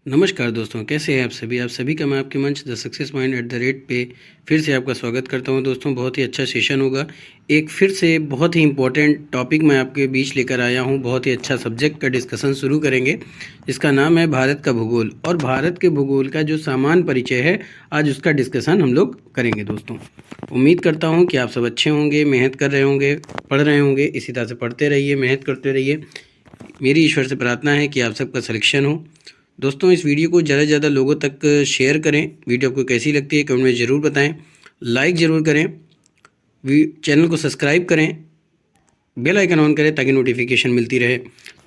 नमस्कार दोस्तों, कैसे हैं आप सभी का मैं आपके मंच the success mind at the rate पे फिर से आपका स्वागत करता हूं। दोस्तों, बहुत ही अच्छा सेशन होगा। एक फिर से बहुत ही इम्पोर्टेंट टॉपिक मैं आपके बीच लेकर आया हूं। बहुत ही अच्छा सब्जेक्ट का डिस्कशन शुरू करेंगे। इसका नाम है भारत का भूगोल, और भारत के भूगोल का जो सामान्य परिचय है, आज उसका डिस्कशन हम लोग करेंगे। दोस्तों, उम्मीद करता हूँ कि आप सब अच्छे होंगे, मेहनत कर रहे होंगे, पढ़ रहे होंगे। इसी तरह से पढ़ते रहिए, मेहनत करते रहिए। मेरी ईश्वर से प्रार्थना है कि आप सबका सिलेक्शन हो। दोस्तों, इस वीडियो को ज़्यादा से ज़्यादा लोगों तक शेयर करें। वीडियो आपको कैसी लगती है कमेंट में ज़रूर बताएं। लाइक ज़रूर करें, चैनल को सब्सक्राइब करें, बेल आइकन ऑन करें ताकि नोटिफिकेशन मिलती रहे।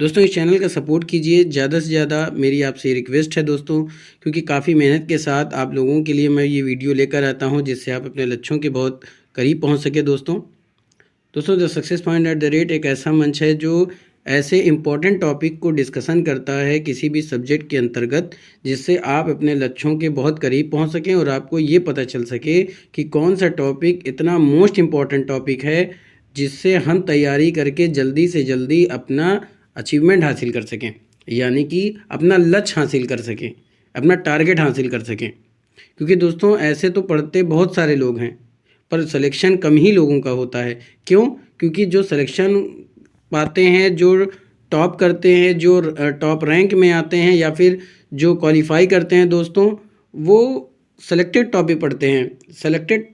दोस्तों, इस चैनल का सपोर्ट कीजिए ज़्यादा से ज़्यादा, मेरी आपसे रिक्वेस्ट है दोस्तों, क्योंकि काफ़ी मेहनत के साथ आप लोगों के लिए मैं ये वीडियो लेकर आता हूँ, जिससे आप अपने लक्ष्यों के बहुत करीब पहुँच सके। दोस्तों the success point at the rate एक ऐसा मंच है जो ऐसे इम्पॉर्टेंट टॉपिक को डिस्कशन करता है किसी भी सब्जेक्ट के अंतर्गत, जिससे आप अपने लक्ष्यों के बहुत करीब पहुंच सकें और आपको ये पता चल सके कि कौन सा टॉपिक इतना मोस्ट इम्पॉर्टेंट टॉपिक है जिससे हम तैयारी करके जल्दी से जल्दी अपना अचीवमेंट हासिल कर सकें, यानी कि अपना लक्ष्य हासिल कर सकें, अपना टारगेट हासिल कर सकें। क्योंकि दोस्तों, ऐसे तो पढ़ते बहुत सारे लोग हैं, पर सिलेक्शन कम ही लोगों का होता है। क्यों? क्योंकि जो सिलेक्शन पाते हैं, जो टॉप करते हैं, जो टॉप रैंक में आते हैं, या फिर जो क्वालिफाई करते हैं दोस्तों, वो सेलेक्टेड टॉपिक पढ़ते हैं। सेलेक्टेड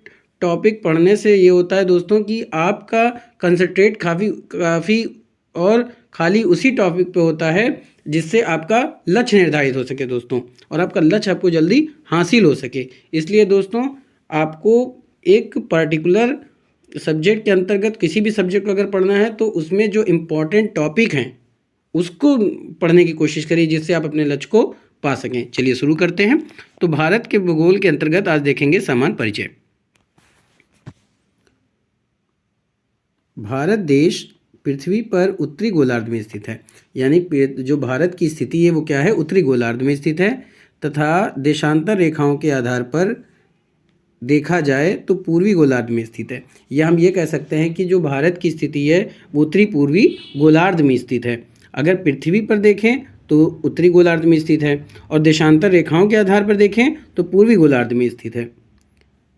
टॉपिक पढ़ने से ये होता है दोस्तों कि आपका कंसंट्रेट काफ़ी और खाली उसी टॉपिक पे होता है जिससे आपका लक्ष्य निर्धारित हो सके दोस्तों, और आपका लक्ष्य आपको जल्दी हासिल हो सके। इसलिए दोस्तों, आपको एक पर्टिकुलर सब्जेक्ट के अंतर्गत किसी भी सब्जेक्ट को अगर पढ़ना है तो उसमें जो इम्पोर्टेंट टॉपिक हैं उसको पढ़ने की कोशिश करिए, जिससे आप अपने लक्ष्य को पा सकें। चलिए शुरू करते हैं। तो भारत के भूगोल के अंतर्गत आज देखेंगे सामान्य परिचय। भारत देश पृथ्वी पर उत्तरी गोलार्ध में स्थित है, यानी जो भारत की स्थिति है वो क्या है, उत्तरी गोलार्ध में स्थित है, तथा देशांतर रेखाओं के आधार पर देखा जाए तो पूर्वी गोलार्ध में स्थित है। या हम ये कह सकते हैं कि जो भारत की स्थिति है वो उत्तरी पूर्वी गोलार्ध में स्थित है। अगर पृथ्वी पर देखें तो उत्तरी गोलार्ध में स्थित है, और देशांतर रेखाओं के आधार पर देखें तो पूर्वी गोलार्ध में स्थित है।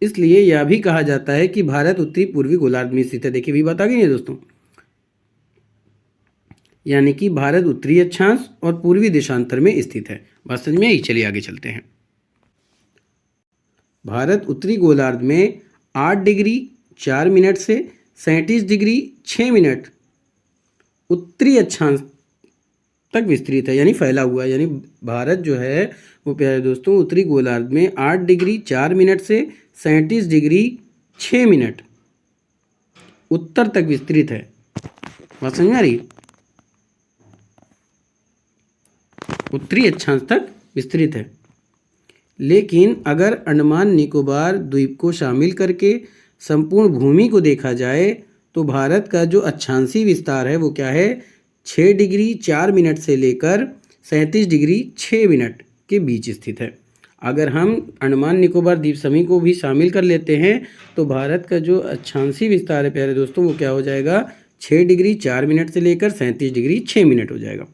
इसलिए यह भी कहा जाता है कि भारत उत्तरी पूर्वी गोलार्ध में स्थित है। देखिए, भी बता गई दोस्तों, यानी कि भारत उत्तरी अक्षांश और पूर्वी देशांतर में स्थित है। बात समझ में आई? चलिए आगे चलते हैं। भारत उत्तरी गोलार्ध में 8 डिग्री 4 मिनट से 37 डिग्री 6 मिनट उत्तरी अक्षांश तक विस्तृत है, यानी फैला हुआ है। यानी भारत जो है वो प्यारे दोस्तों उत्तरी गोलार्ध में 8 डिग्री 4 मिनट से 37 डिग्री 6 मिनट उत्तर तक विस्तृत है। बात समझ में आ रही? उत्तरी अक्षांश तक विस्तृत है। लेकिन अगर अंडमान निकोबार द्वीप को शामिल करके संपूर्ण भूमि को देखा जाए तो भारत का जो अक्षांशीय विस्तार है वो क्या है, 6 डिग्री 4 मिनट से लेकर 37 डिग्री 6 मिनट के बीच स्थित है। अगर हम अंडमान निकोबार द्वीप समूह को भी शामिल कर लेते हैं तो भारत का जो अक्षांशीय विस्तार है प्यारे दोस्तों वो क्या हो जाएगा, 6 डिग्री 4 मिनट से लेकर 37 डिग्री 6 मिनट हो जाएगा।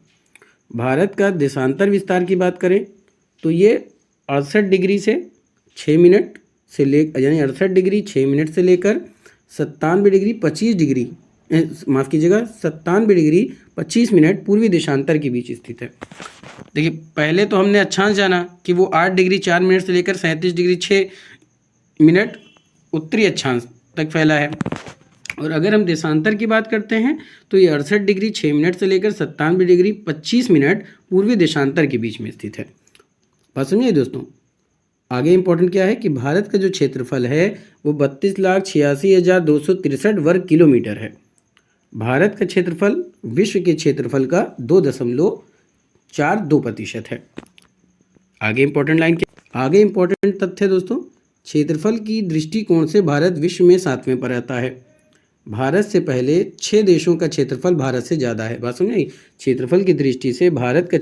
भारत का देशांतर विस्तार की बात करें तो ये 68 डिग्री से 6 मिनट से यानी 68 डिग्री 6 मिनट से लेकर 97 डिग्री 25 डिग्री 97 डिग्री 25 मिनट पूर्वी देशांतर के बीच स्थित है। देखिए, पहले तो हमने अक्षांश जाना कि वो 8 डिग्री 4 मिनट से लेकर 37 डिग्री 6 मिनट उत्तरी अक्षांश तक फैला है, और अगर हम देशांतर की बात करते हैं तो ये 68 डिग्री 6 मिनट से लेकर 97 डिग्री 25 मिनट पूर्वी देशांतर के बीच में स्थित है। बात समझिए दोस्तों, आगे इंपॉर्टेंट क्या है कि भारत का जो क्षेत्रफल है वो 32,86,263 वर्ग किलोमीटर है। भारत का क्षेत्रफल विश्व के क्षेत्रफल का 2.42% है। आगे इंपॉर्टेंट लाइन क्या, आगे इंपॉर्टेंट तथ्य दोस्तों, क्षेत्रफल की दृष्टिकोण से भारत विश्व में 7वें पर आता है। भारत से पहले 6 देशों का क्षेत्रफल भारत से ज़्यादा है। बात समझ आई? क्षेत्रफल की दृष्टि से भारत का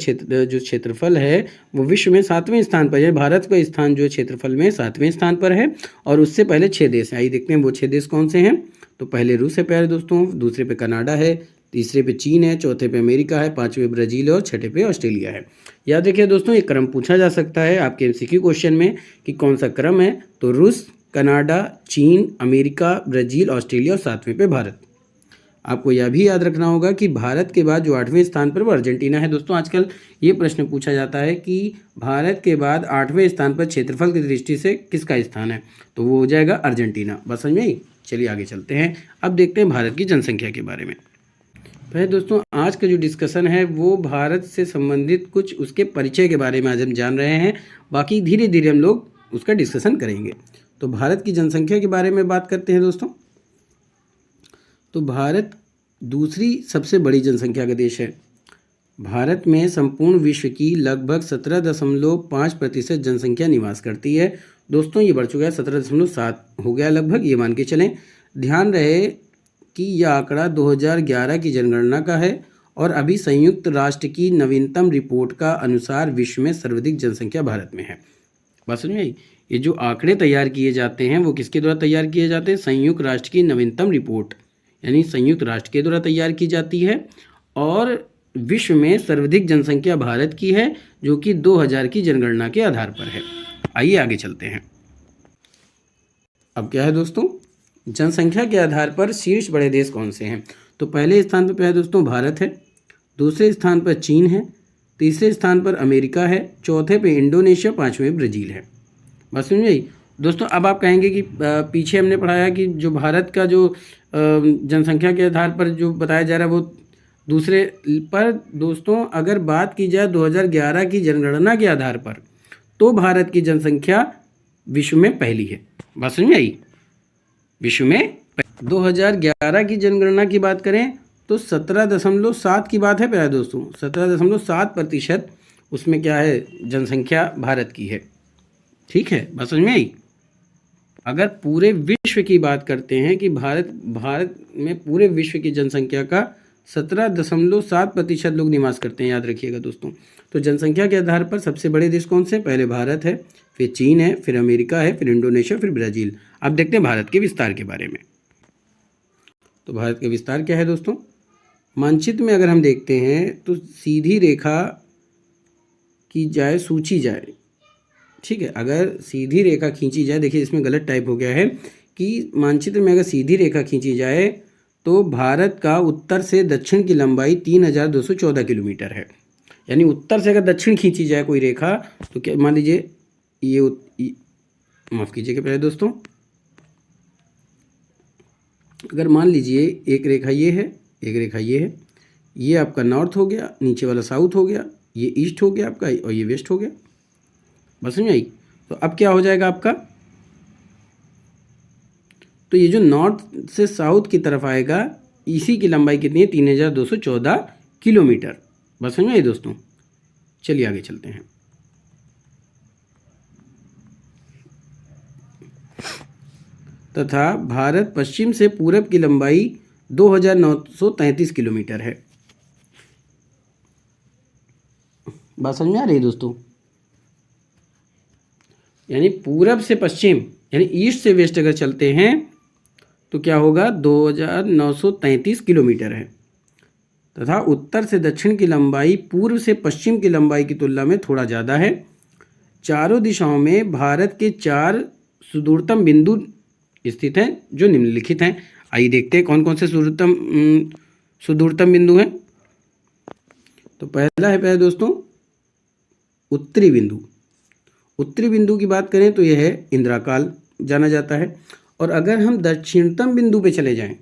जो क्षेत्रफल है वो विश्व में 7वें स्थान पर है। भारत का स्थान जो है क्षेत्रफल में 7वें स्थान पर है, और उससे पहले 6 देश हैं। आइए देखते हैं वो 6 देश कौन से हैं। तो पहले रूस है प्यारे दोस्तों, दूसरे पे कनाडा है, तीसरे पे चीन है, चौथे पे अमेरिका है, पांचवे ब्राज़ील है और छठे पे ऑस्ट्रेलिया है। याद रखिए दोस्तों, ये क्रम पूछा जा सकता है आपके एमसीक्यू क्वेश्चन में कि कौन सा क्रम है। तो रूस, कनाडा, चीन, अमेरिका, ब्राज़ील, ऑस्ट्रेलिया और सातवें पे भारत। आपको यह भी याद रखना होगा कि भारत के बाद जो 8वें स्थान पर वो अर्जेंटीना है। दोस्तों आजकल ये प्रश्न पूछा जाता है कि भारत के बाद 8वें स्थान पर क्षेत्रफल की दृष्टि से किसका स्थान है, तो वो हो जाएगा अर्जेंटीना। बस समझ में आई। चलिए आगे चलते हैं। अब देखते हैं भारत की जनसंख्या के बारे में। पहले दोस्तों आज का जो डिस्कशन है वो भारत से संबंधित कुछ उसके परिचय के बारे में आज हम जान रहे हैं। बाकी धीरे धीरे हम लोग उसका डिस्कशन करेंगे। तो भारत की जनसंख्या के बारे में बात करते हैं दोस्तों। तो भारत दूसरी सबसे बड़ी जनसंख्या का देश है। भारत में संपूर्ण विश्व की लगभग 17.5% जनसंख्या निवास करती है। दोस्तों ये बढ़ चुका है, 17.7 हो गया लगभग, ये मान के चलें। ध्यान रहे कि यह आंकड़ा 2011 की जनगणना का है और अभी संयुक्त राष्ट्र की नवीनतम रिपोर्ट का अनुसार विश्व में सर्वाधिक जनसंख्या भारत में है। बात समझ में आई। ये जो आंकड़े तैयार किए जाते हैं वो किसके द्वारा तैयार किए जाते हैं? संयुक्त राष्ट्र की नवीनतम रिपोर्ट यानी संयुक्त राष्ट्र के द्वारा तैयार की जाती है और विश्व में सर्वाधिक जनसंख्या भारत की है जो कि 2000 की जनगणना के आधार पर है। आइए आगे चलते हैं। अब क्या है दोस्तों, जनसंख्या के आधार पर शीर्ष बड़े देश कौन से हैं? तो पहले स्थान पर है दोस्तों भारत है, दूसरे स्थान पर चीन है, तीसरे स्थान पर अमेरिका है, चौथे पे इंडोनेशिया, पांचवें ब्राज़ील है। बस समझ आई दोस्तों। अब आप कहेंगे कि पीछे हमने पढ़ाया कि जो भारत का जो जनसंख्या के आधार पर जो बताया जा रहा है वो दूसरे पर। दोस्तों अगर बात की जाए 2011 की जनगणना के आधार पर तो भारत की जनसंख्या विश्व में पहली है। बात समझ में आई। विश्व में 2011 की जनगणना की बात करें तो 17.7 की बात है प्यारे दोस्तों। 17.7% उसमें क्या है, जनसंख्या भारत की है। ठीक है, बात समझ में आई। अगर पूरे विश्व की बात करते हैं कि भारत में पूरे विश्व की जनसंख्या का 17.7% लोग निवास करते हैं, याद रखिएगा दोस्तों। तो जनसंख्या के आधार पर सबसे बड़े देश कौन से? पहले भारत है, फिर चीन है, फिर अमेरिका है, फिर इंडोनेशिया, फिर ब्राज़ील। अब देखते हैं भारत के विस्तार के बारे में। तो भारत का विस्तार क्या है दोस्तों? मानचित्र में अगर हम देखते हैं तो सीधी रेखा की जाए, सूची जाए, ठीक है, अगर सीधी रेखा खींची जाए, देखिए इसमें गलत टाइप हो गया है कि मानचित्र में अगर सीधी रेखा खींची जाए तो भारत का उत्तर से दक्षिण की लंबाई 3214 किलोमीटर है। यानी उत्तर से अगर दक्षिण खींची जाए कोई रेखा तो क्या, मान लीजिए ये माफ़ कीजिएगा पहले दोस्तों, अगर मान लीजिए एक रेखा ये है, एक रेखा ये है, ये आपका नॉर्थ हो गया, नीचे वाला साउथ हो गया, ये ईस्ट हो गया आपका और ये वेस्ट हो गया। बस समझ आई। तो अब क्या हो जाएगा आपका, तो ये जो नॉर्थ से साउथ की तरफ आएगा इसी की लंबाई कितनी है? 3214 किलोमीटर। बस समझ आई दोस्तों। चलिए आगे चलते हैं। तथा भारत पश्चिम से पूरब की लंबाई 2933 किलोमीटर है। बात समझ में आ रही दोस्तों? यानी पूरब से पश्चिम यानी ईस्ट से वेस्ट अगर चलते हैं तो क्या होगा? 2933 किलोमीटर है। तथा उत्तर से दक्षिण की लंबाई पूर्व से पश्चिम की लंबाई की तुलना में थोड़ा ज़्यादा है। चारों दिशाओं में भारत के 4 सुदूरतम बिंदु स्थित हैं जो निम्नलिखित हैं। आइए देखते हैं कौन कौन से सुदूरतम बिंदु हैं। तो पहला है पहले दोस्तों उत्तरी बिंदु। उत्तरी बिंदु की बात करें तो यह है इंद्राकाल जाना जाता है। और अगर हम दक्षिणतम बिंदु पे चले जाएं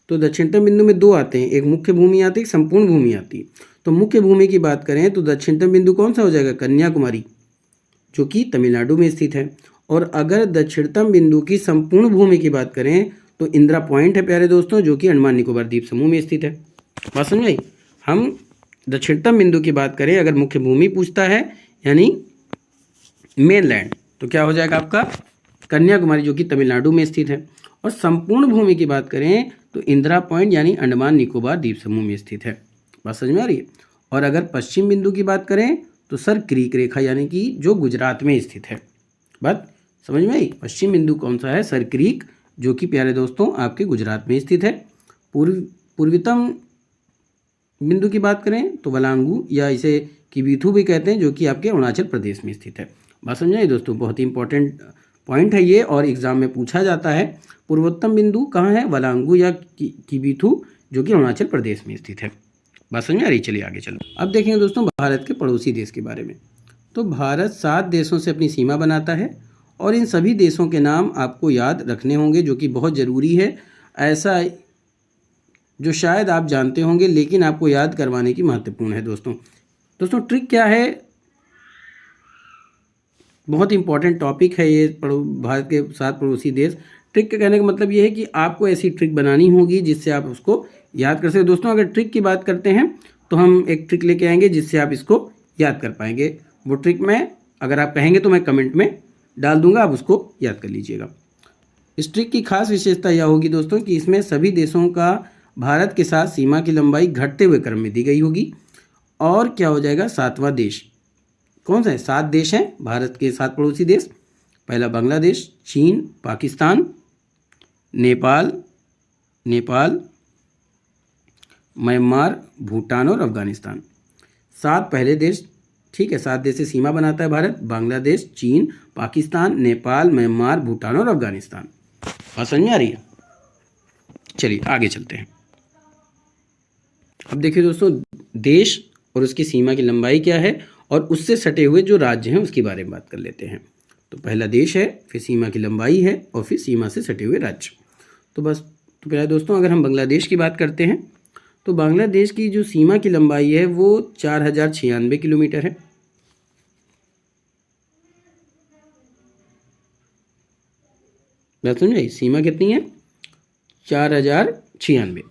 तो दक्षिणतम बिंदु में 2 आते हैं, एक मुख्य भूमि आती है, एक संपूर्ण भूमि आती है। तो मुख्य भूमि की बात करें तो दक्षिणतम बिंदु कौन सा हो जाएगा? कन्याकुमारी, जो कि तमिलनाडु में स्थित है। और अगर दक्षिणतम बिंदु की संपूर्ण भूमि की बात करें तो इंदिरा पॉइंट है प्यारे दोस्तों, जो कि अंडमान निकोबार द्वीप समूह में स्थित है। बात समझ आई। हम दक्षिणतम बिंदु की बात करें, अगर मुख्य भूमि पूछता है यानी मेनलैंड, तो क्या हो जाएगा आपका? कन्याकुमारी, जो कि तमिलनाडु में स्थित है। और संपूर्ण भूमि की बात करें तो इंदिरा पॉइंट यानी अंडमान निकोबार द्वीप समूह में स्थित है। बात समझ में आ रही है। और अगर पश्चिम बिंदु की बात करें तो सर क्रीक रेखा यानी कि जो गुजरात में स्थित है। बात समझ में आई। पश्चिम बिंदु कौन सा है? सर क्रीक, जो कि प्यारे दोस्तों आपके गुजरात में स्थित है। पूर्वतम बिंदु की बात करें तो वलांगू या इसे किबीथू भी कहते हैं, जो कि आपके अरुणाचल प्रदेश में स्थित है। बात समझ आई दोस्तों, बहुत ही इंपॉर्टेंट पॉइंट है ये और एग्जाम में पूछा जाता है। पूर्वोत्तम बिंदु कहाँ है? वलांगू या किबीथू, जो कि अरुणाचल प्रदेश में स्थित है। बात समझ में आ रही? चलिए आगे चलो। अब देखेंगे दोस्तों भारत के पड़ोसी देश के बारे में। तो भारत 7 देशों से अपनी सीमा बनाता है और इन सभी देशों के नाम आपको याद रखने होंगे, जो कि बहुत ज़रूरी है। ऐसा जो शायद आप जानते होंगे लेकिन आपको याद करवाने की महत्वपूर्ण है दोस्तों। ट्रिक क्या है? बहुत इंपॉर्टेंट टॉपिक है ये, भारत के 7 पड़ोसी देश। ट्रिक के कहने का मतलब ये है कि आपको ऐसी ट्रिक बनानी होगी जिससे आप उसको याद कर सकें। दोस्तों अगर ट्रिक की बात करते हैं तो हम एक ट्रिक लेके आएंगे जिससे आप इसको याद कर पाएंगे। वो ट्रिक मैं अगर आप कहेंगे तो मैं कमेंट में डाल दूंगा, आप उसको याद कर लीजिएगा। इस ट्रिक की खास विशेषता यह होगी दोस्तों कि इसमें सभी देशों का भारत के साथ सीमा की लंबाई घटते हुए क्रम में दी गई होगी। और क्या हो जाएगा? 7वां देश कौन सा है? 7 देश हैं भारत के 7 पड़ोसी देश। पहला बांग्लादेश, चीन, पाकिस्तान, नेपाल, म्यांमार, भूटान और अफगानिस्तान। 7 पहले देश, ठीक है। 7 देश से सीमा बनाता है भारत। बांग्लादेश, चीन, पाकिस्तान, नेपाल, म्यांमार, भूटान और अफगानिस्तान। बात समझ में आ रही है? चलिए आगे चलते हैं। अब देखिए दोस्तों, देश और उसकी सीमा की लंबाई क्या है और उससे सटे हुए जो राज्य हैं उसके बारे में बात कर लेते हैं। तो पहला देश है, फिर सीमा की लंबाई है और फिर सीमा से सटे हुए राज्य। तो पहले दोस्तों अगर हम बांग्लादेश की बात करते हैं तो बांग्लादेश की जो सीमा की लंबाई है वो 4096 किलोमीटर है। बात समझ आई? सीमा कितनी है? 4096।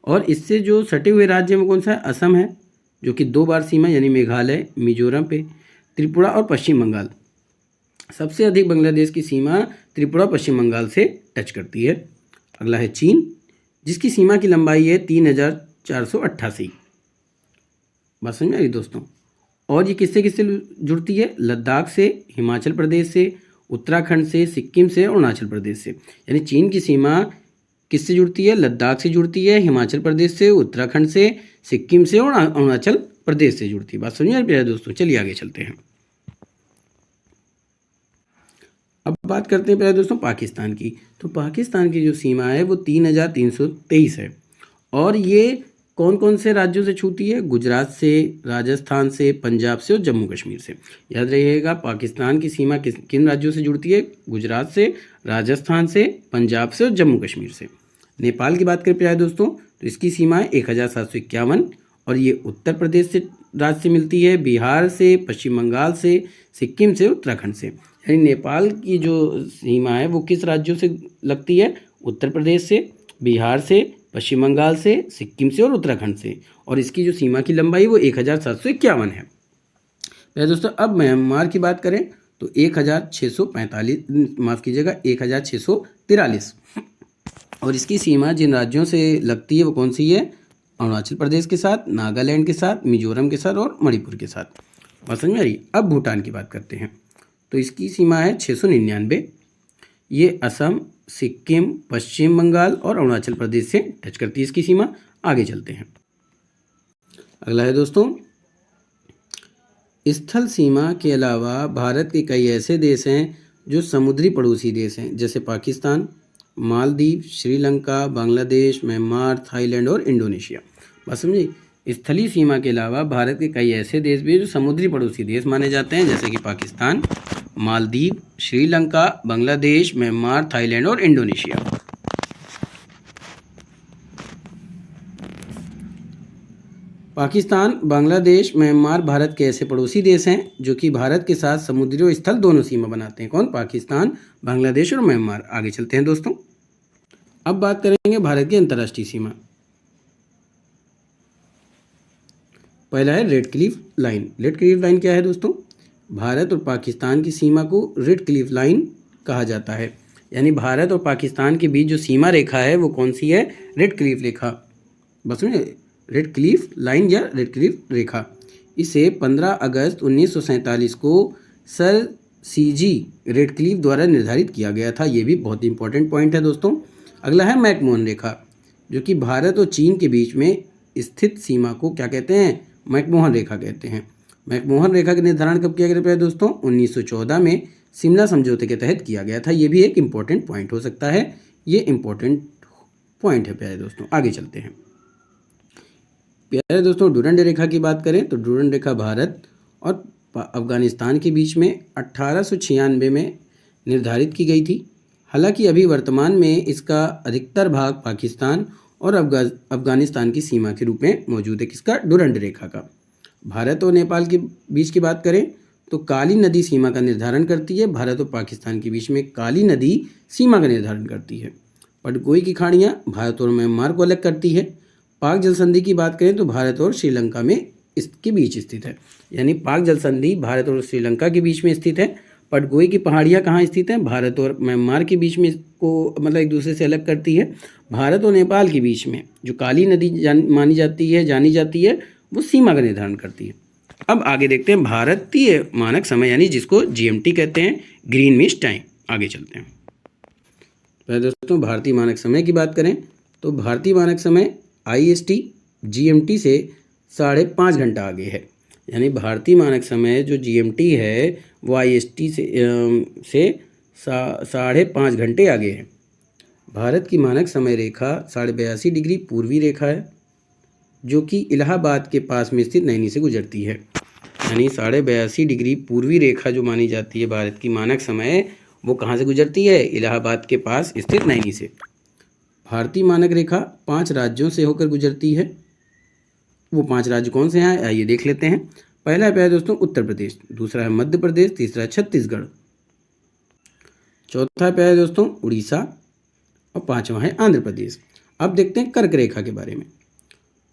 और इससे जो सटे हुए राज्य में कौन सा है? असम है, जो कि 2 बार सीमा, यानी मेघालय, मिजोरम पे, त्रिपुरा और पश्चिम बंगाल। सबसे अधिक बांग्लादेश की सीमा त्रिपुरा पश्चिम बंगाल से टच करती है। अगला है चीन, जिसकी सीमा की लंबाई है 3488। बात समझ में आ रही दोस्तों? और ये किससे किससे जुड़ती है? लद्दाख से, हिमाचल प्रदेश से, उत्तराखंड से, सिक्किम से, अरुणाचल प्रदेश से। यानी चीन की सीमा किससे जुड़ती है? लद्दाख से जुड़ती है, हिमाचल प्रदेश से, उत्तराखंड से, सिक्किम से और अरुणाचल प्रदेश से जुड़ती है। बात समझ आ रही है दोस्तों? चलिए आगे चलते हैं। अब बात करते हैं पहले दोस्तों पाकिस्तान की। तो पाकिस्तान की जो सीमा है वो 3323 है और ये कौन कौन से राज्यों से छूती है? गुजरात से, राजस्थान से, पंजाब से और जम्मू कश्मीर से। याद रहिएगा, पाकिस्तान की सीमा किन राज्यों से जुड़ती है? गुजरात से, राजस्थान से, पंजाब से और जम्मू कश्मीर से। नेपाल की बात करें प्यारे दोस्तों तो इसकी सीमा है 1751 और ये उत्तर प्रदेश से राज्य से मिलती है, बिहार से, पश्चिम बंगाल से, सिक्किम से, उत्तराखंड से। यानी नेपाल की जो सीमा है वो किस राज्यों से लगती है? उत्तर प्रदेश से, बिहार से, पश्चिम बंगाल से, सिक्किम से और उत्तराखंड से। और इसकी जो सीमा की लंबाई वो 1751 है। पहले दोस्तों अब म्यांमार की बात करें तो 1645, माफ़ कीजिएगा 1643। और इसकी सीमा जिन राज्यों से लगती है वो कौन सी है? अरुणाचल प्रदेश के साथ, नागालैंड के साथ, मिजोरम के साथ और मणिपुर के साथ। बात समझ में आ रही? अब भूटान की बात करते हैं तो इसकी सीमा है 699। ये असम, सिक्किम, पश्चिम बंगाल और अरुणाचल प्रदेश से टच करती है इसकी सीमा। आगे चलते हैं। अगला है दोस्तों, स्थल सीमा के अलावा भारत के कई ऐसे देश हैं जो समुद्री पड़ोसी देश हैं, जैसे पाकिस्तान, मालदीव, श्रीलंका, बांग्लादेश, म्यांमार, थाईलैंड और इंडोनेशिया। बात समझी? स्थलीय सीमा के अलावा भारत के कई ऐसे देश भी हैं जो समुद्री पड़ोसी देश माने जाते हैं, जैसे कि पाकिस्तान, मालदीव, श्रीलंका, बांग्लादेश, म्यांमार, थाईलैंड और इंडोनेशिया। पाकिस्तान, बांग्लादेश, म्यांमार भारत के ऐसे पड़ोसी देश हैं जो कि भारत के साथ समुद्री और स्थल दोनों सीमा बनाते हैं। कौन? पाकिस्तान, बांग्लादेश और म्यांमार। आगे चलते हैं दोस्तों। अब बात करेंगे भारत की अंतर्राष्ट्रीय सीमा। पहला है red Cliff line. Red Cliff line क्या है दोस्तों? भारत और पाकिस्तान की सीमा को रेड क्लिफ लाइन कहा जाता है। यानी भारत और पाकिस्तान के बीच जो सीमा रेखा है वो कौन सी है? रेड क्लिफ रेखा। बस में रेड क्लिफ लाइन या रेड क्लिफ रेखा। इसे 15 अगस्त 1947 को सर सीजी रेड क्लिफ द्वारा निर्धारित किया गया था। ये भी बहुत इंपॉर्टेंट पॉइंट है दोस्तों। अगला है मैकमोहन रेखा। जो कि भारत और चीन के बीच में स्थित सीमा को क्या कहते हैं? मैकमोहन रेखा कहते हैं। मैकमोहन रेखा का निर्धारण कब किया गया प्यारे दोस्तों? 1914 में शिमला समझौते के तहत किया गया था। ये भी एक इम्पोर्टेंट पॉइंट हो सकता है। ये इम्पोर्टेंट पॉइंट है प्यारे दोस्तों। आगे चलते हैं प्यारे दोस्तों। डुरंड रेखा की बात करें तो डुरंड रेखा भारत और अफगानिस्तान के बीच में 1896 में निर्धारित की गई थी। हालांकि अभी वर्तमान में इसका अधिकतर भाग पाकिस्तान और अफगानिस्तान की सीमा के रूप में मौजूद है। किसका? डुरंड रेखा का। भारत और नेपाल के बीच की बात करें तो काली नदी सीमा का निर्धारण करती है। भारत और पाकिस्तान के बीच में काली नदी सीमा का निर्धारण करती है। पटगोई की खाड़ियाँ भारत और म्यांमार को अलग करती है। पाक जल संधि की बात करें तो भारत और श्रीलंका में इसके बीच स्थित है। यानी पाक जल संधि भारत और श्रीलंका के बीच में स्थित है। पटगोई की पहाड़ियाँ कहाँ स्थित हैं? भारत और म्यांमार के बीच में इसको मतलब एक दूसरे से अलग करती है। भारत और नेपाल के बीच में जो काली नदी जानी जाती है वो सीमा का निर्धारण करती है। अब आगे देखते हैं भारतीय मानक समय यानी जिसको GMT कहते हैं, ग्रीनविच टाइम। आगे चलते हैं पहले दोस्तों भारतीय मानक समय की बात करें तो भारतीय मानक समय IST GMT से 5.5 घंटा आगे है। यानी भारतीय मानक समय जो GMT है वो IST से 5.5 घंटे आगे है। भारत की मानक समय रेखा 82.5 डिग्री पूर्वी रेखा है जो कि इलाहाबाद के पास में स्थित नैनी से गुजरती है। यानी 82.5 डिग्री पूर्वी रेखा जो मानी जाती है भारत की मानक समय, वो कहाँ से गुजरती है? इलाहाबाद के पास स्थित नैनी से। भारतीय मानक रेखा 5 राज्यों से होकर गुजरती है। वो 5 राज्य कौन से हैं आइए देख लेते हैं। पहला है प्यारे दोस्तों उत्तर प्रदेश, दूसरा है मध्य प्रदेश, तीसरा है छत्तीसगढ़, चौथा है प्यारे दोस्तों उड़ीसा और 5वां है आंध्र प्रदेश। अब देखते हैं कर्क रेखा के बारे में।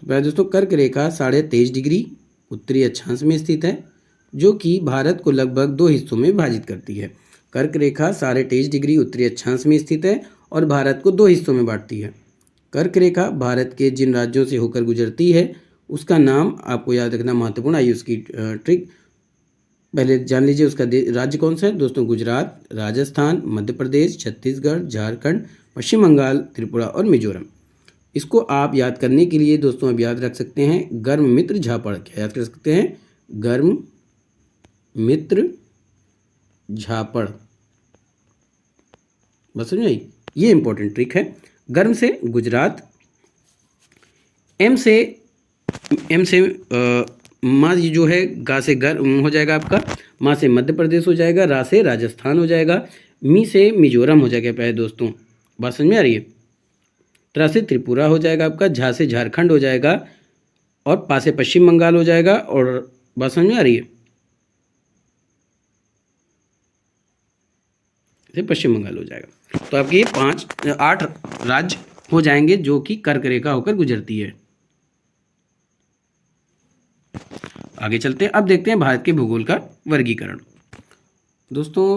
तो प्यारे दोस्तों कर्क रेखा 23.5 डिग्री उत्तरी अक्षांश में स्थित है जो कि भारत को लगभग 2 हिस्सों में विभाजित करती है। कर्क रेखा 23.5 डिग्री उत्तरी अक्षांश में स्थित है और भारत को 2 हिस्सों में बांटती है। कर्क रेखा भारत के जिन राज्यों से होकर गुजरती है उसका नाम आपको याद रखना महत्वपूर्ण। आइए उसकी ट्रिक पहले जान लीजिए। उसका राज्य कौन सा है दोस्तों? गुजरात, राजस्थान, मध्य प्रदेश, छत्तीसगढ़, झारखंड, पश्चिम बंगाल, त्रिपुरा और मिजोरम। इसको आप याद करने के लिए दोस्तों अब याद रख सकते हैं गर्म मित्र झापड़। क्या याद कर सकते हैं? गर्म मित्र झापड़। बस समझ आई? ये इंपॉर्टेंट ट्रिक है। गर्म से गुजरात, एम से माँ जो है गा से गर्म हो जाएगा आपका, माँ से मध्य प्रदेश हो जाएगा, रा से राजस्थान हो जाएगा, मी से मिजोरम हो जाएगा प्यारे दोस्तों। बात समझ में आ रही है? त्रा से त्रिपुरा हो जाएगा आपका, झा से झारखंड हो जाएगा और पा से पश्चिम बंगाल हो जाएगा। और बात समझ में आ रही है? से पश्चिम बंगाल हो जाएगा। तो आपके ये 8 राज्य हो जाएंगे जो कि कर्क रेखा होकर गुजरती है। आगे चलते हैं। अब देखते हैं भारत के भूगोल का वर्गीकरण। दोस्तों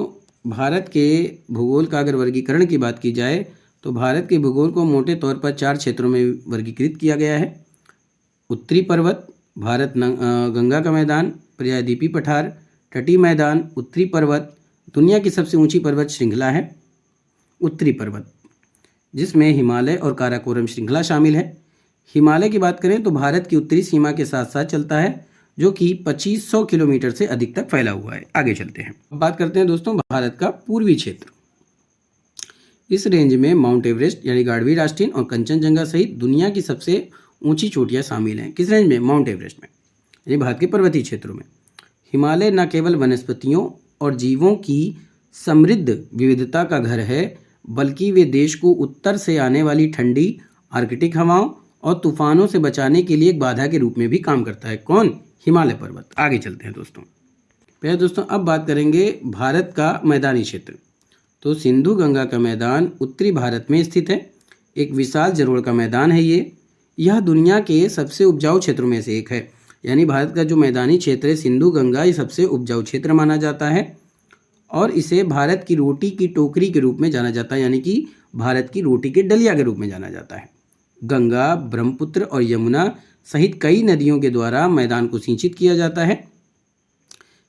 भारत के भूगोल का अगर वर्गीकरण की बात की जाए तो भारत के भूगोल को मोटे तौर पर 4 क्षेत्रों में वर्गीकृत किया गया है। उत्तरी पर्वत, भारत गंगा का मैदान, प्रायद्वीपीय पठार, तटीय मैदान, उत्तरी पर्वत। दुनिया की सबसे ऊंची पर्वत श्रृंखला है उत्तरी पर्वत, जिसमें हिमालय और काराकोरम श्रृंखला शामिल है। हिमालय की बात करें तो भारत की उत्तरी सीमा के साथ साथ चलता है जो कि 2500 किलोमीटर से अधिक तक फैला हुआ है। आगे चलते हैं। अब बात करते हैं दोस्तों भारत का पूर्वी क्षेत्र। इस रेंज में माउंट एवरेस्ट यानी गाढ़वी राष्ट्रीय और कंचनजंगा सहित दुनिया की सबसे ऊंची चोटियां शामिल हैं। किस रेंज में? माउंट एवरेस्ट में, यानी भारत के पर्वतीय क्षेत्रों में। हिमालय न केवल वनस्पतियों और जीवों की समृद्ध विविधता का घर है बल्कि वे देश को उत्तर से आने वाली ठंडी आर्कटिक हवाओं और तूफानों से बचाने के लिए एक बाधा के रूप में भी काम करता है। कौन? हिमालय पर्वत। आगे चलते हैं दोस्तों। पहले दोस्तों अब बात करेंगे भारत का मैदानी क्षेत्र। तो सिंधु गंगा का मैदान उत्तरी भारत में स्थित है। एक विशाल जलोढ़ का मैदान है ये। यह दुनिया के सबसे उपजाऊ क्षेत्रों में से एक है। यानी भारत का जो मैदानी क्षेत्र है सिंधु गंगा, ये सबसे उपजाऊ क्षेत्र माना जाता है और इसे भारत की रोटी की टोकरी के रूप में जाना जाता है, यानी कि भारत की रोटी के डलिया के रूप में जाना जाता है। गंगा, ब्रह्मपुत्र और यमुना सहित कई नदियों के द्वारा मैदान को सिंचित किया जाता है।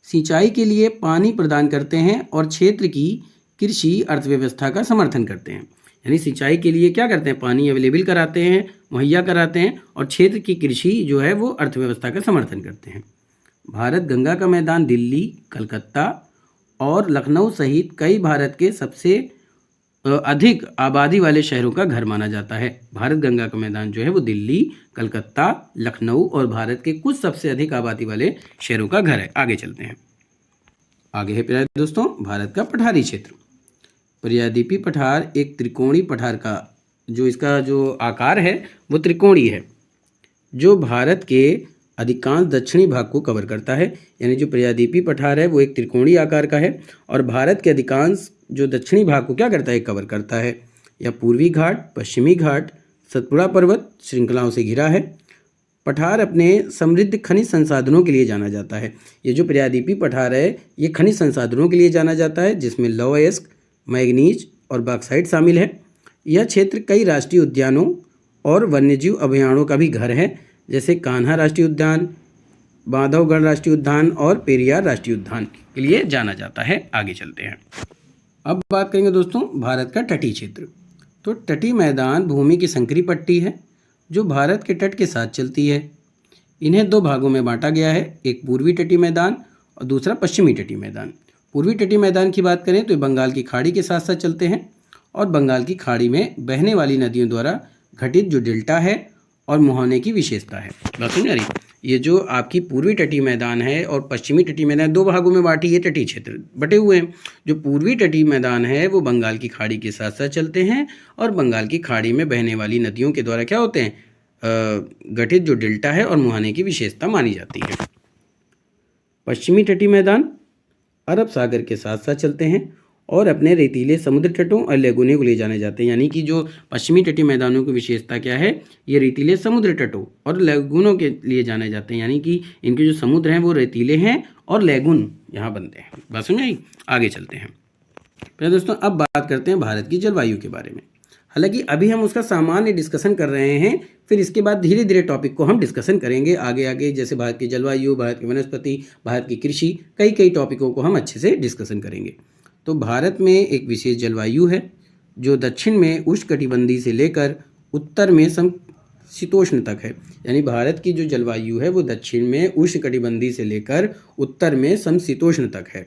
सिंचाई के लिए पानी प्रदान करते हैं और क्षेत्र की कृषि अर्थव्यवस्था का समर्थन करते हैं। यानी सिंचाई के लिए क्या करते हैं, पानी अवेलेबल कराते हैं, मुहैया कराते हैं, और क्षेत्र की कृषि जो है वो अर्थव्यवस्था का समर्थन करते हैं। भारत गंगा का मैदान दिल्ली, कलकत्ता और लखनऊ सहित कई भारत के सबसे अधिक आबादी वाले शहरों का घर माना जाता है। भारत गंगा का मैदान जो है वो दिल्ली, कलकत्ता, लखनऊ और भारत के कुछ सबसे अधिक आबादी वाले शहरों का घर है। आगे चलते हैं। आगे है प्यारे दोस्तों भारत का पठारी क्षेत्र। प्रायद्वीपीय पठार एक त्रिकोणीय पठार का जो इसका जो आकार है वो त्रिकोणीय है, जो भारत के अधिकांश दक्षिणी भाग को कवर करता है। यानी जो प्रायद्वीपीय पठार है वो एक त्रिकोणीय आकार का है और भारत के अधिकांश जो दक्षिणी भाग को क्या करता है, कवर करता है। यह पूर्वी घाट, पश्चिमी घाट, सतपुड़ा पर्वत श्रृंखलाओं से घिरा है। पठार अपने समृद्ध खनिज संसाधनों के लिए जाना जाता है। ये जो प्रायद्वीपीय पठार है ये खनिज संसाधनों के लिए जाना जाता है, जिसमें लौह अयस्क, मैग्नीज और बॉक्साइट शामिल है। यह क्षेत्र कई राष्ट्रीय उद्यानों और वन्यजीव अभयारण्यों का भी घर है, जैसे कान्हा राष्ट्रीय उद्यान, बांधवगढ़ राष्ट्रीय उद्यान और पेरियार राष्ट्रीय उद्यान के लिए जाना जाता है। आगे चलते हैं। अब बात करेंगे दोस्तों भारत का तटीय क्षेत्र। तो तटीय मैदान भूमि की संकरी पट्टी है जो भारत के तट के साथ चलती है। इन्हें दो भागों में बांटा गया है, एक पूर्वी तटीय मैदान और दूसरा पश्चिमी तटीय मैदान। पूर्वी तटीय मैदान की बात करें तो बंगाल की खाड़ी के साथ साथ चलते हैं और बंगाल की खाड़ी में बहने वाली नदियों द्वारा घटित जो डेल्टा है और मुहाने की विशेषता है। बात समझ आ रही? ये जो आपकी पूर्वी तटीय मैदान है और पश्चिमी तटीय मैदान दो भागों में बांटी ये तटीय क्षेत्र बटे हुए हैं। जो पूर्वी तटीय मैदान है वो बंगाल की खाड़ी के साथ साथ चलते हैं और बंगाल की खाड़ी में बहने वाली नदियों के द्वारा क्या होते हैं, गठित जो डेल्टा है और मुहाने की विशेषता मानी जाती है। पश्चिमी तटीय मैदान अरब सागर के साथ साथ चलते हैं और अपने रेतीले समुद्र तटों और लेगुनों को ले जाने जाते हैं। यानी कि जो पश्चिमी तटीय मैदानों की विशेषता क्या है, ये रेतीले समुद्र तटों और लेगुनों के लिए जाने जाते हैं। यानी कि इनके जो समुद्र हैं वो रेतीले हैं और लेगुन यहाँ बनते हैं। बात समझ आई? आगे चलते हैं। पहले दोस्तों अब बात करते हैं भारत की जलवायु के बारे में। हालांकि अभी हम उसका सामान्य डिस्कशन कर रहे हैं, फिर इसके बाद धीरे धीरे टॉपिक को हम डिस्कशन करेंगे आगे आगे, जैसे भारत की जलवायु, भारत की वनस्पति, भारत की कृषि, कई टॉपिकों को हम अच्छे से डिस्कशन करेंगे। तो भारत में एक विशेष जलवायु है जो दक्षिण में उष्णकटिबंधीय से लेकर उत्तर में समशीतोष्ण तक है। यानी भारत की जो जलवायु है वो दक्षिण में उष्णकटिबंधीय से लेकर उत्तर में समशीतोष्ण तक है।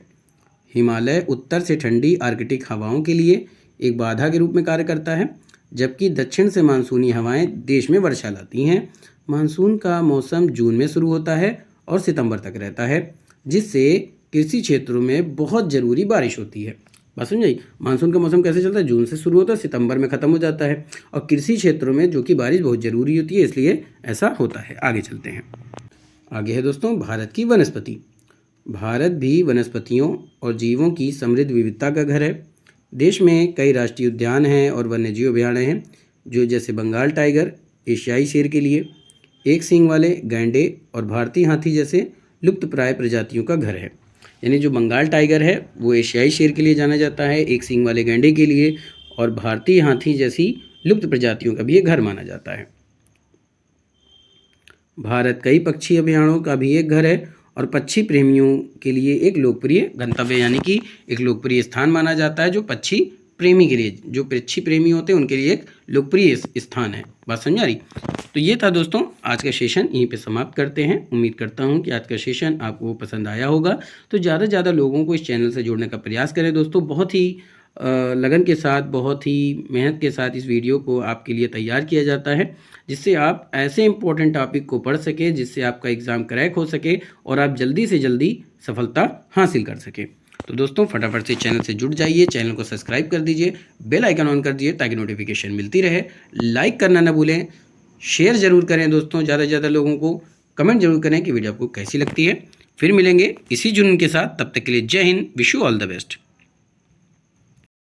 हिमालय उत्तर से ठंडी आर्कटिक हवाओं के लिए एक बाधा के रूप में कार्य करता है, जबकि दक्षिण से मानसूनी हवाएं देश में वर्षा लाती हैं। मानसून का मौसम जून में शुरू होता है और सितंबर तक रहता है, जिससे कृषि क्षेत्रों में बहुत ज़रूरी बारिश होती है। बात समझाई? मानसून का मौसम कैसे चलता है, जून से शुरू होता है, सितंबर में ख़त्म हो जाता है, और कृषि क्षेत्रों में जो कि बारिश बहुत ज़रूरी होती है, इसलिए ऐसा होता है। आगे चलते हैं। आगे है दोस्तों भारत की वनस्पति। भारत भी वनस्पतियों और जीवों की समृद्ध विविधता का घर है। देश में कई राष्ट्रीय उद्यान हैं और वन्यजीव अभयारण्य हैं, जो जैसे बंगाल टाइगर एशियाई शेर के लिए, एक सींग वाले गैंडे और भारतीय हाथी जैसे लुप्तप्राय प्रजातियों का घर है। यानी जो बंगाल टाइगर है वो एशियाई शेर के लिए जाना जाता है, एक सींग वाले गैंडे के लिए, और भारतीय हाथी जैसी लुप्त प्रजातियों का भी ये घर माना जाता है। भारत कई पक्षी अभयारण्यों का भी एक घर है और पक्षी प्रेमियों के लिए एक लोकप्रिय गंतव्य यानी कि एक लोकप्रिय स्थान माना जाता है, जो पक्षी प्रेमी के लिए, जो पक्षी प्रेमी होते हैं उनके लिए एक लोकप्रिय स्थान है। बात समझ आ रही? तो ये था दोस्तों आज का सेशन, यहीं पे समाप्त करते हैं। उम्मीद करता हूँ कि आज का सेशन आपको पसंद आया होगा। तो ज़्यादा से ज़्यादा लोगों को इस चैनल से जोड़ने का प्रयास करें दोस्तों। बहुत ही लगन के साथ, बहुत ही मेहनत के साथ इस वीडियो को आपके लिए तैयार किया जाता है, जिससे आप ऐसे इंपॉर्टेंट टॉपिक को पढ़ सकें जिससे आपका एग्ज़ाम क्रैक हो सके और आप जल्दी से जल्दी सफलता हासिल कर सकें। तो दोस्तों फटाफट से चैनल से जुड़ जाइए, चैनल को सब्सक्राइब कर दीजिए, बेल आइकन ऑन कर दीजिए ताकि नोटिफिकेशन मिलती रहे। लाइक करना ना भूलें, शेयर ज़रूर करें दोस्तों ज़्यादा से ज़्यादा लोगों को, कमेंट जरूर करें कि वीडियो आपको कैसी लगती है। फिर मिलेंगे इसी जुनून के साथ, तब तक के लिए जय Hind, wish you all the best.